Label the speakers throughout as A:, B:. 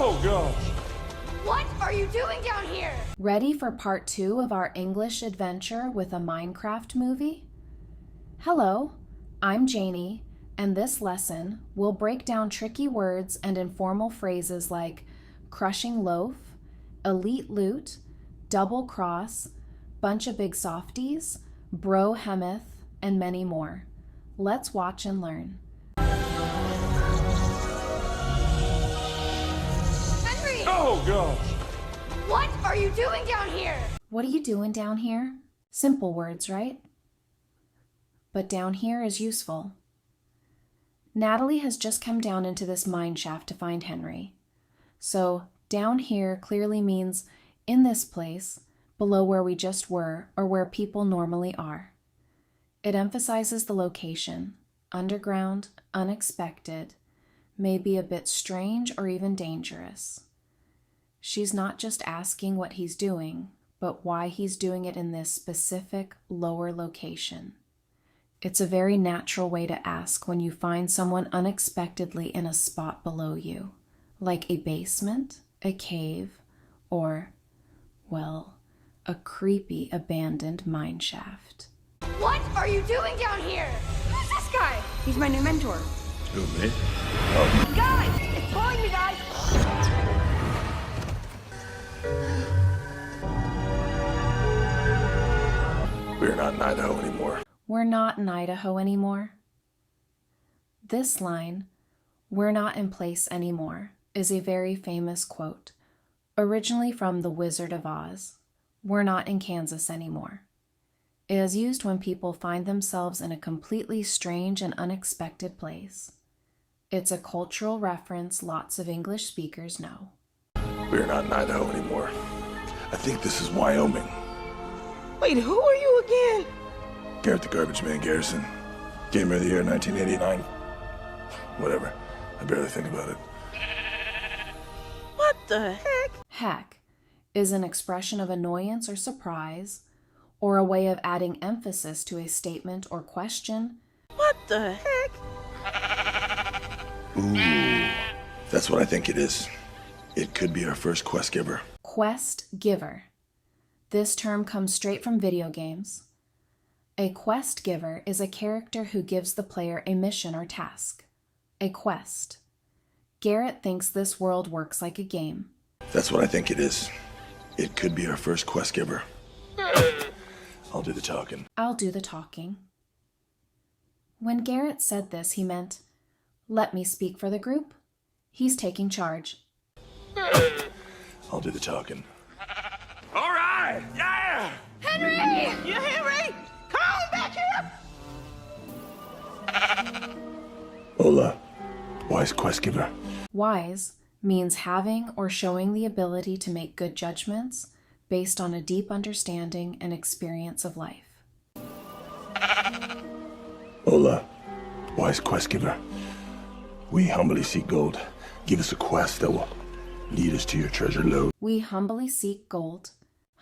A: Oh, gosh.
B: What are you doing down here?
C: Ready for part 2 of our English adventure with a Minecraft movie? Hello, I'm Janie, and this lesson will break down tricky words and informal phrases like crushing loaf, elite loot, double cross, bunch of big softies, bro hemeth, and many more. Let's watch and learn.
B: Henry!
A: Oh, gosh.
B: What are you doing down here?
C: What are you doing down here? Simple words, right? But down here is useful. Natalie has just come down into this mine shaft to find Henry. So down here clearly means in this place, below where we just were, or where people normally are. It emphasizes the location, underground, unexpected, maybe a bit strange or even dangerous. She's not just asking what he's doing, but why he's doing it in this specific lower location. It's a very natural way to ask when you find someone unexpectedly in a spot below you, like a basement, a cave, or, well, a creepy abandoned mine shaft.
B: What are you doing down here? Who's this guy?
D: He's my new mentor.
A: Who, me?
D: Guys! It's pulling me, guys!
A: We're not in Idaho anymore.
C: We're not in Idaho anymore. This line, "We're not in place anymore," is a very famous quote, originally from The Wizard of Oz. We're not in Kansas anymore. It is used when people find themselves in a completely strange and unexpected place. It's a cultural reference lots of English speakers know.
A: We're not in Idaho anymore. I think this is Wyoming.
D: Wait, who are you again?
A: Garrett the Garbage Man Garrison. Game of the year 1989. Whatever. I barely think about it.
D: What the heck?
C: Heck is an expression of annoyance or surprise, or a way of adding emphasis to a statement or question.
D: What the heck?
A: Ooh, that's what I think it is. It could be our first quest giver.
C: Quest giver. This term comes straight from video games. A quest giver is a character who gives the player a mission or task. A quest. Garrett thinks this world works like a game.
A: That's what I think it is. It could be our first quest giver. I'll do the talking.
C: I'll do the talking. When Garrett said this, he meant, let me speak for the group. He's taking charge.
A: I'll do the talking.
E: All right! Yeah!
B: Henry!
D: You Henry? Come on back here!
A: Hola, wise quest giver.
C: Wise means having or showing the ability to make good judgments based on a deep understanding and experience of life.
A: Hola, wise quest giver. We humbly seek gold. Give us a quest that will lead us to your treasure lode.
C: We humbly seek gold.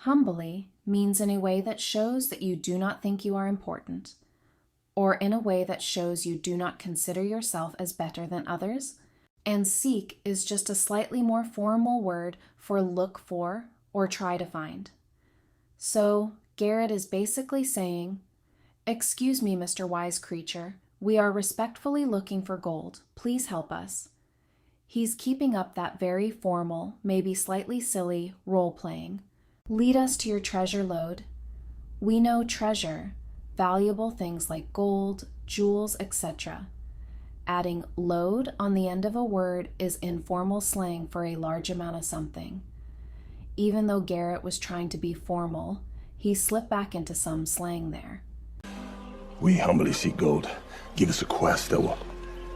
C: Humbly means in a way that shows that you do not think you are important, or in a way that shows you do not consider yourself as better than others. And seek is just a slightly more formal word for look for or try to find. So Garrett is basically saying, excuse me, Mr. Wise Creature, we are respectfully looking for gold. Please help us. He's keeping up that very formal, maybe slightly silly role-playing. Lead us to your treasure lode. We know treasure, valuable things like gold, jewels, etc. Adding load on the end of a word is informal slang for a large amount of something. Even though Garrett was trying to be formal, he slipped back into some slang there.
A: We humbly seek gold. Give us a quest that will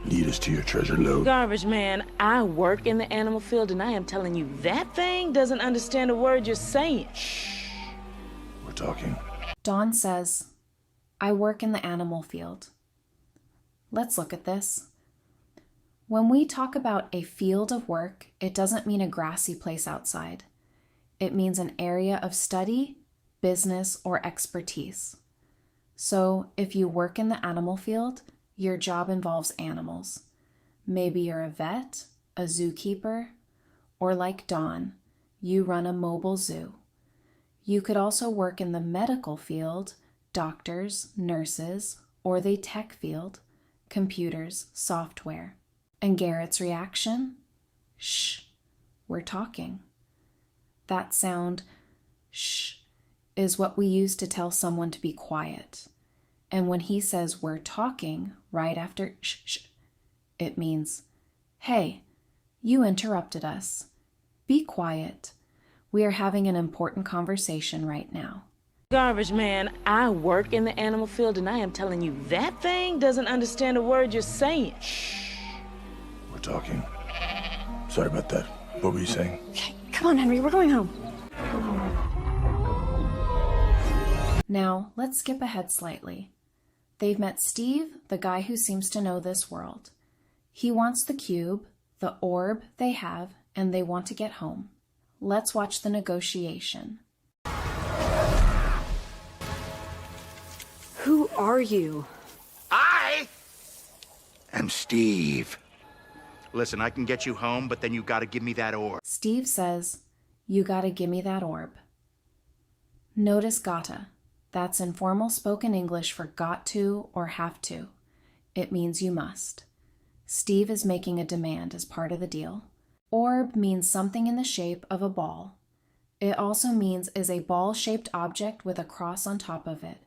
A: lead us to your treasure lode.
F: Garbage man, I work in the animal field and I am telling you that thing doesn't understand a word you're saying.
A: Shh. We're talking.
C: Dawn says, I work in the animal field. Let's look at this. When we talk about a field of work, it doesn't mean a grassy place outside. It means an area of study, business, or expertise. So if you work in the animal field, your job involves animals. Maybe you're a vet, a zookeeper, or like Dawn, you run a mobile zoo. You could also work in the medical field, doctors, nurses, or the tech field, computers, software. And Garrett's reaction? Shh, we're talking. That sound, shh, is what we use to tell someone to be quiet. And when he says we're talking right after shh, shh, it means, hey, you interrupted us. Be quiet. We are having an important conversation right now.
F: Garbage man, I work in the animal field and I am telling you that thing doesn't understand a word you're saying.
A: We're talking. Sorry about that. What were you saying?
B: Okay, come on, Henry, we're going home.
C: Now, let's skip ahead slightly. They've met Steve, the guy who seems to know this world. He wants the cube, the orb they have, and they want to get home. Let's watch the negotiation.
B: Who are you?
G: I am Steve. Listen, I can get you home, but then you gotta give me that orb.
C: Steve says, you gotta gimme that orb. Notice gotta. That's informal spoken English for got to or have to. It means you must. Steve is making a demand as part of the deal. Orb means something in the shape of a ball. It also means is a ball-shaped object with a cross on top of it,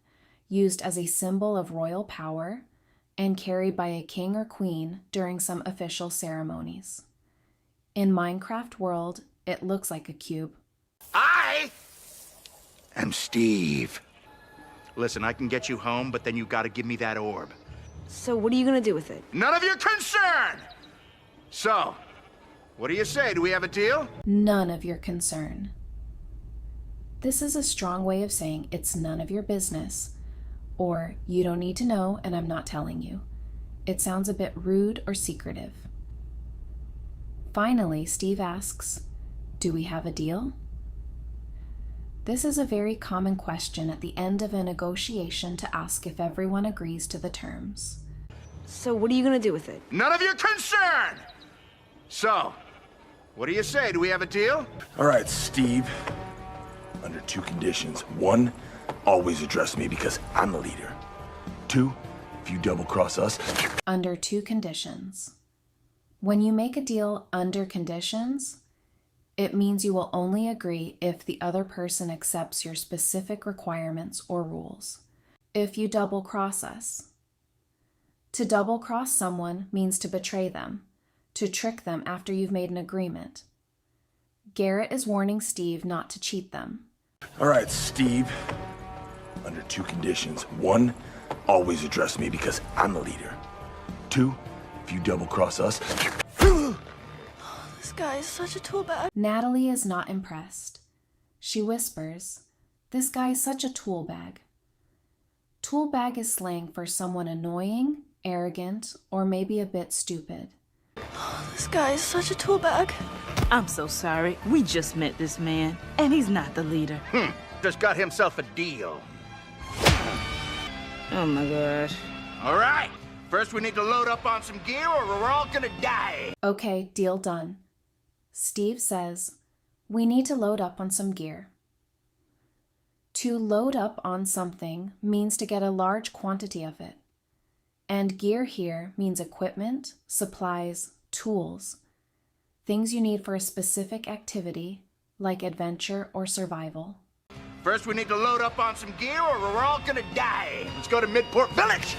C: used as a symbol of royal power and carried by a king or queen during some official ceremonies. In Minecraft world, it looks like a cube.
G: I am Steve. Listen, I can get you home, but then you gotta give me that orb.
B: So what are you gonna do with it?
G: None of your concern! So, what do you say? Do we have a deal?
C: None of your concern. This is a strong way of saying it's none of your business, or you don't need to know and I'm not telling you. It sounds a bit rude or secretive. Finally, Steve asks, do we have a deal? This is a very common question at the end of a negotiation to ask if everyone agrees to the terms.
B: So what are you gonna do with it?
G: None of your concern! So, what do you say? Do we have a deal?
A: All right, Steve. Under two conditions. One, always address me because I'm the leader. Two, if you double-cross us...
C: Under two conditions. When you make a deal under conditions, it means you will only agree if the other person accepts your specific requirements or rules. If you double-cross us. To double-cross someone means to betray them, to trick them after you've made an agreement. Garrett is warning Steve not to cheat them.
A: All right, Steve. Under two conditions. One, always address me because I'm the leader. Two, if you double-cross us...
B: This guy is such a tool bag.
C: Natalie is not impressed. She whispers, this guy is such a tool bag. Tool bag is slang for someone annoying, arrogant, or maybe a bit stupid.
B: This guy is such a tool bag.
F: I'm so sorry. We just met this man, and he's not the leader.
G: Just got himself a deal.
F: Oh my gosh.
G: All right. First, we need to load up on some gear or we're all gonna die.
C: Okay, deal done. Steve says, we need to load up on some gear. To load up on something means to get a large quantity of it. And gear here means equipment, supplies, tools, things you need for a specific activity, like adventure or survival.
G: First, we need to load up on some gear or we're all gonna die. Let's go to Midport Village.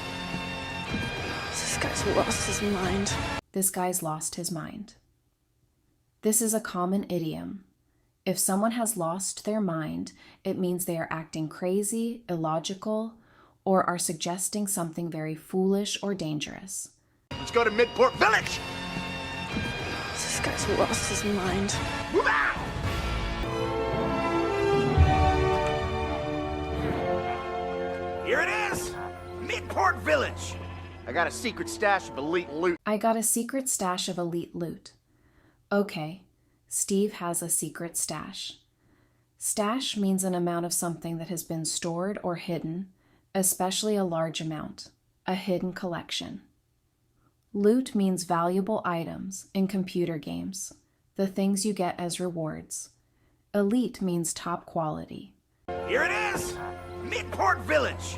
B: This guy's lost his mind.
C: This guy's lost his mind. This is a common idiom. If someone has lost their mind, it means they are acting crazy, illogical, or are suggesting something very foolish or dangerous.
G: Let's go to Midport Village.
B: This guy's lost his mind.
G: Move out! Here it is! Midport Village! I got a secret stash of elite loot.
C: I got a secret stash of elite loot. Okay, Steve has a secret stash. Stash means an amount of something that has been stored or hidden, especially a large amount, a hidden collection. Loot means valuable items in computer games, the things you get as rewards. Elite means top quality.
G: Here it is! Midport Village!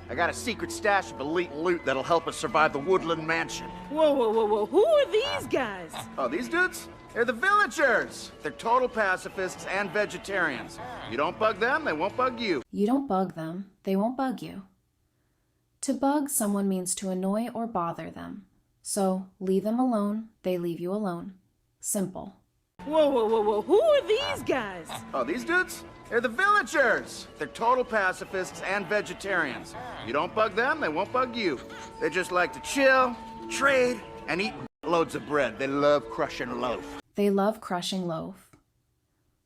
G: I got a secret stash of elite loot that'll help us survive the Woodland Mansion.
F: Whoa, whoa, whoa, whoa. Who are these guys?
G: Oh, these dudes? They're the villagers! They're total pacifists and vegetarians. You don't bug them, they won't bug you.
C: You don't bug them, they won't bug you. To bug someone means to annoy or bother them. So, leave them alone, they leave you alone. Simple.
F: Whoa, whoa, whoa, whoa. Who are these guys?
G: Oh, these dudes? They're the villagers! They're total pacifists and vegetarians. You don't bug them, they won't bug you. They just like to chill, trade, and eat loads of bread. They love crushing loaf.
C: They love crushing loaf.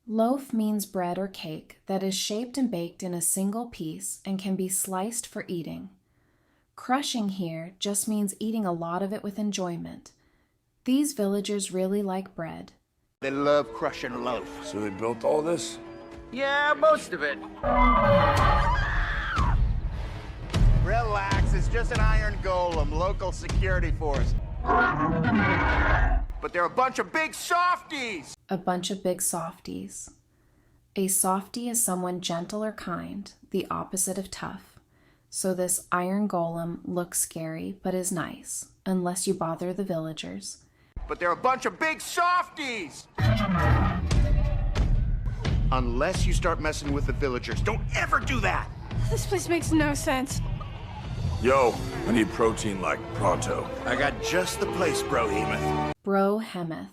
C: Loaf means bread or cake that is shaped and baked in a single piece and can be sliced for eating. Crushing here just means eating a lot of it with enjoyment. These villagers really like bread.
G: They love crushing loaf.
A: So they built all this?
G: Yeah, most of it. Relax, it's just an iron golem, local security force. But they're a bunch of big softies!
C: A bunch of big softies. A softie is someone gentle or kind, the opposite of tough. So this iron golem looks scary but is nice, unless you bother the villagers.
G: But they're a bunch of big softies! Unless you start messing with the villagers. Don't ever do that!
B: This place makes no sense.
A: Yo, I need protein like pronto.
G: I got just the place, Brohemoth.
C: Brohemoth.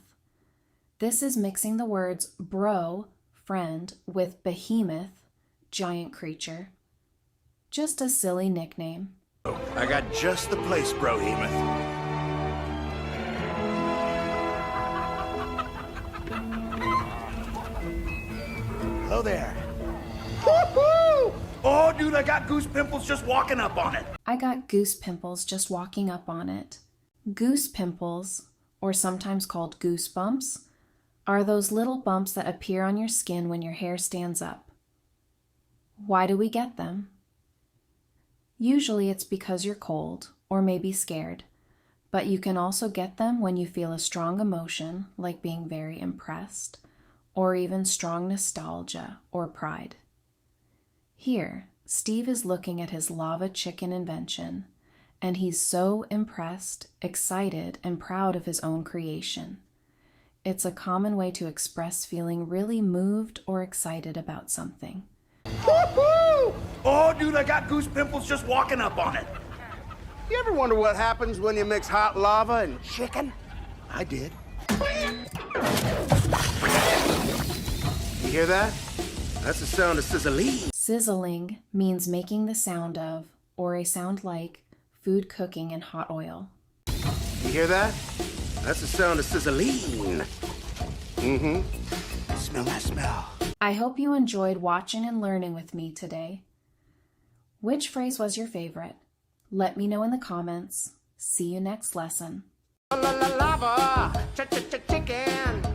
C: This is mixing the words bro, friend, with behemoth, giant creature. Just a silly nickname.
G: I got just the place, Brohemoth. Hello there. Woohoo! Oh, dude, I got goose pimples just walking up on it.
C: I got goose pimples just walking up on it. Goose pimples, or sometimes called goosebumps, are those little bumps that appear on your skin when your hair stands up. Why do we get them? Usually it's because you're cold, or maybe scared, but you can also get them when you feel a strong emotion, like being very impressed, or even strong nostalgia or pride. Here, Steve is looking at his lava chicken invention, and he's so impressed, excited, and proud of his own creation. It's a common way to express feeling really moved or excited about something.
G: Woohoo! Oh, dude, I got goose pimples just walking up on it. You ever wonder what happens when you mix hot lava and chicken? I did. You hear that? That's the sound of sizzling.
C: Sizzling means making the sound of, or a sound like, food cooking in hot oil.
G: You hear that? That's the sound of sizzling. Mm-hmm. Smell that smell.
C: I hope you enjoyed watching and learning with me today. Which phrase was your favorite? Let me know in the comments. See you next lesson.
G: Lava, chicken.